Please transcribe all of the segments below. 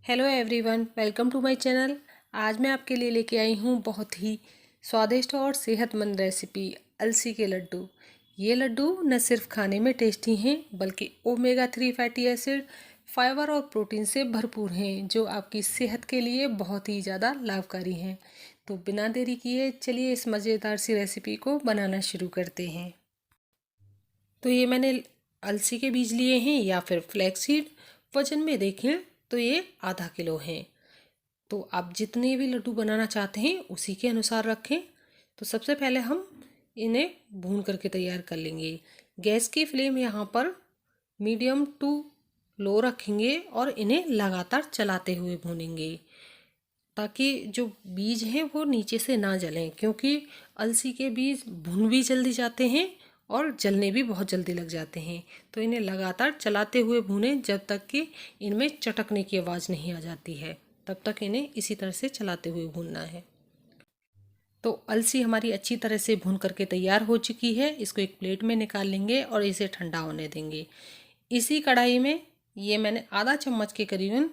Hello everyone, welcome to my channel. आज मैं आपके लिए लेके आई हूँ बहुत ही स्वादिष्ट और सेहतमंद रेसिपी अलसी के लड्डू। ये लड्डू न सिर्फ खाने में टेस्टी हैं बल्कि ओमेगा 3 फैटी एसिड, फाइबर और प्रोटीन से भरपूर हैं, जो आपकी सेहत के लिए बहुत ही ज़्यादा लाभकारी हैं। तो बिना देरी किए चलिए इस मज़ेदार सी रेसिपी को बनाना शुरू करते हैं। तो ये मैंने अलसी के बीज लिए हैं या फिर फ्लैक्स सीड। वजन में देखें तो ये आधा किलो हैं। तो आप जितने भी लड्डू बनाना चाहते हैं उसी के अनुसार रखें। तो सबसे पहले हम इन्हें भून करके तैयार कर लेंगे। गैस की फ्लेम यहाँ पर मीडियम टू लो रखेंगे और इन्हें लगातार चलाते हुए भूनेंगे, ताकि जो बीज हैं वो नीचे से ना जलें, क्योंकि अलसी के बीज भुन भी जल्दी जाते हैं और जलने भी बहुत जल्दी लग जाते हैं। तो इन्हें लगातार चलाते हुए भूनें जब तक कि इनमें चटकने की आवाज़ नहीं आ जाती है, तब तक इन्हें इसी तरह से चलाते हुए भूनना है। तो अलसी हमारी अच्छी तरह से भून करके तैयार हो चुकी है। इसको एक प्लेट में निकाल लेंगे और इसे ठंडा होने देंगे। इसी कढ़ाई में ये मैंने आधा चम्मच के करीबन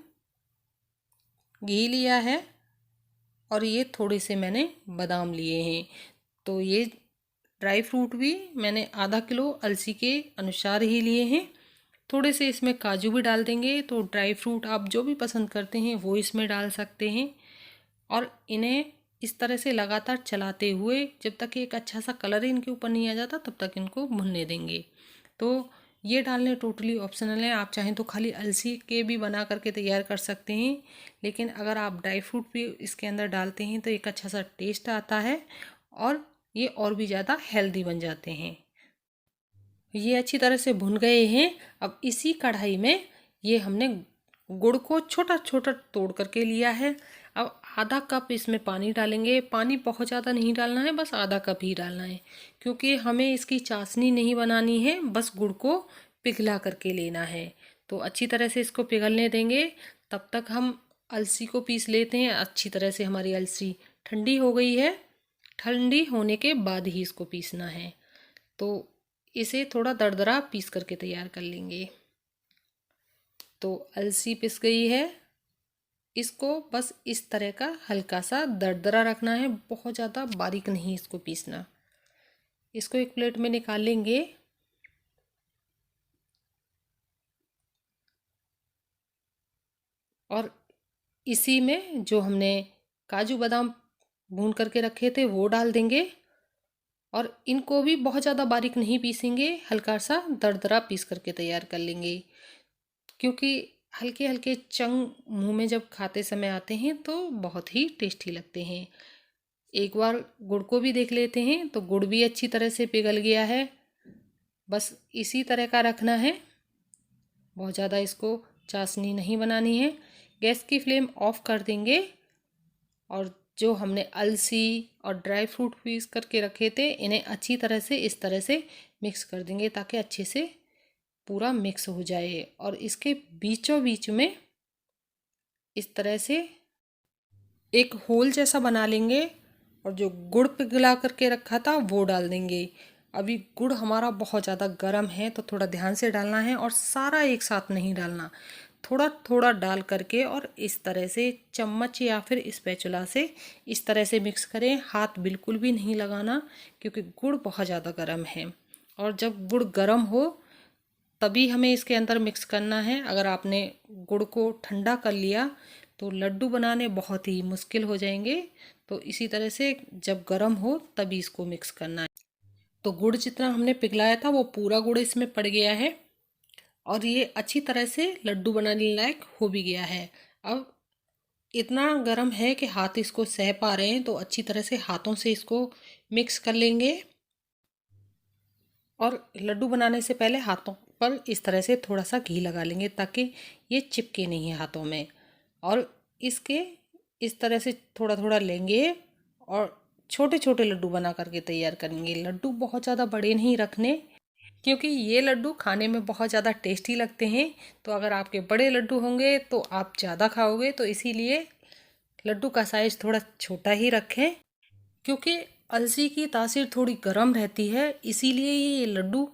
घी लिया है और ये थोड़े से मैंने बादाम लिए हैं। तो ये ड्राई फ्रूट भी मैंने आधा किलो अलसी के अनुसार ही लिए हैं। थोड़े से इसमें काजू भी डाल देंगे। तो ड्राई फ्रूट आप जो भी पसंद करते हैं वो इसमें डाल सकते हैं। और इन्हें इस तरह से लगातार चलाते हुए जब तक एक अच्छा सा कलर इनके ऊपर नहीं आ जाता तब तक इनको भुनने देंगे। तो ये डालने टोटली ऑप्शनल है। आप चाहें तो खाली अलसी के भी बना करके तैयार कर सकते हैं, लेकिन अगर आप ड्राई फ्रूट भी इसके अंदर डालते हैं तो एक अच्छा सा टेस्ट आता है और ये और भी ज़्यादा हेल्दी बन जाते हैं। ये अच्छी तरह से भुन गए हैं। अब इसी कढ़ाई में ये हमने गुड़ को छोटा छोटा तोड़ करके लिया है। अब आधा कप इसमें पानी डालेंगे। पानी बहुत ज़्यादा नहीं डालना है, बस आधा कप ही डालना है, क्योंकि हमें इसकी चाशनी नहीं बनानी है, बस गुड़ को पिघला करके लेना है। तो अच्छी तरह से इसको पिघलने देंगे। तब तक हम अलसी को पीस लेते हैं। अच्छी तरह से हमारी अलसी ठंडी हो गई है। ठंडी होने के बाद ही इसको पीसना है। तो इसे थोड़ा दरदरा पीस करके तैयार कर लेंगे। तो अलसी पिस गई है। इसको बस इस तरह का हल्का सा दरदरा रखना है, बहुत ज़्यादा बारीक नहीं इसको पीसना। इसको एक प्लेट में निकाल लेंगे। और इसी में जो हमने काजू बादाम भून करके रखे थे वो डाल देंगे। और इनको भी बहुत ज़्यादा बारीक नहीं पीसेंगे, हल्का सा दरदरा पीस करके तैयार कर लेंगे, क्योंकि हल्के हल्के चंग मुंह में जब खाते समय आते हैं तो बहुत ही टेस्टी लगते हैं। एक बार गुड़ को भी देख लेते हैं। तो गुड़ भी अच्छी तरह से पिघल गया है। बस इसी तरह का रखना है, बहुत ज़्यादा इसको चाशनी नहीं बनानी है। गैस की फ्लेम ऑफ कर देंगे और जो हमने अलसी और ड्राई फ्रूट पीस करके रखे थे इन्हें अच्छी तरह से इस तरह से मिक्स कर देंगे, ताकि अच्छे से पूरा मिक्स हो जाए। और इसके बीचों बीच में इस तरह से एक होल जैसा बना लेंगे और जो गुड़ पिघला करके रखा था वो डाल देंगे। अभी गुड़ हमारा बहुत ज़्यादा गर्म है तो थोड़ा ध्यान से डालना है और सारा एक साथ नहीं डालना, थोड़ा थोड़ा डाल करके और इस तरह से चम्मच या फिर स्पैचुला से इस तरह से मिक्स करें। हाथ बिल्कुल भी नहीं लगाना, क्योंकि गुड़ बहुत ज़्यादा गर्म है और जब गुड़ गर्म हो तभी हमें इसके अंदर मिक्स करना है। अगर आपने गुड़ को ठंडा कर लिया तो लड्डू बनाने बहुत ही मुश्किल हो जाएंगे। तो इसी तरह से जब गर्म हो तभी इसको मिक्स करना है। तो गुड़ जितना हमने पिघलाया था वो पूरा गुड़ इसमें पड़ गया है और ये अच्छी तरह से लड्डू बनाने लायक हो भी गया है। अब इतना गर्म है कि हाथ इसको सह पा रहे हैं, तो अच्छी तरह से हाथों से इसको मिक्स कर लेंगे। और लड्डू बनाने से पहले हाथों पर इस तरह से थोड़ा सा घी लगा लेंगे, ताकि ये चिपके नहीं हाथों में। और इसके इस तरह से थोड़ा थोड़ा लेंगे और छोटे छोटे लड्डू बना करके तैयार करेंगे। लड्डू बहुत ज़्यादा बड़े नहीं रखने, क्योंकि ये लड्डू खाने में बहुत ज़्यादा टेस्टी लगते हैं। तो अगर आपके बड़े लड्डू होंगे तो आप ज़्यादा खाओगे, तो इसीलिए लड्डू का साइज़ थोड़ा छोटा ही रखें। क्योंकि अलसी की तासीर थोड़ी गर्म रहती है, इसीलिए ये लड्डू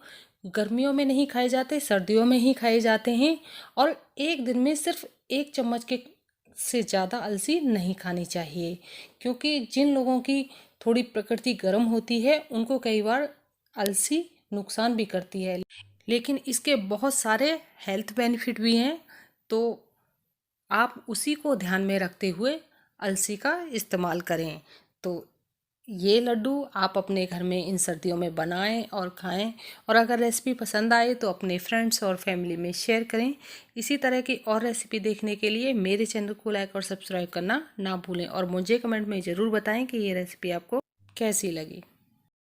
गर्मियों में नहीं खाए जाते, सर्दियों में ही खाए जाते हैं। और एक दिन में सिर्फ एक चम्मच के से ज़्यादा अलसी नहीं खानी चाहिए, क्योंकि जिन लोगों की थोड़ी प्रकृति गर्म होती है उनको कई बार अलसी नुकसान भी करती है। लेकिन इसके बहुत सारे हेल्थ बेनिफिट भी हैं, तो आप उसी को ध्यान में रखते हुए अलसी का इस्तेमाल करें। तो ये लड्डू आप अपने घर में इन सर्दियों में बनाएं और खाएं, और अगर रेसिपी पसंद आए तो अपने फ्रेंड्स और फैमिली में शेयर करें। इसी तरह की और रेसिपी देखने के लिए मेरे चैनल को लाइक और सब्सक्राइब करना ना भूलें, और मुझे कमेंट में ज़रूर बताएं कि ये रेसिपी आपको कैसी लगी।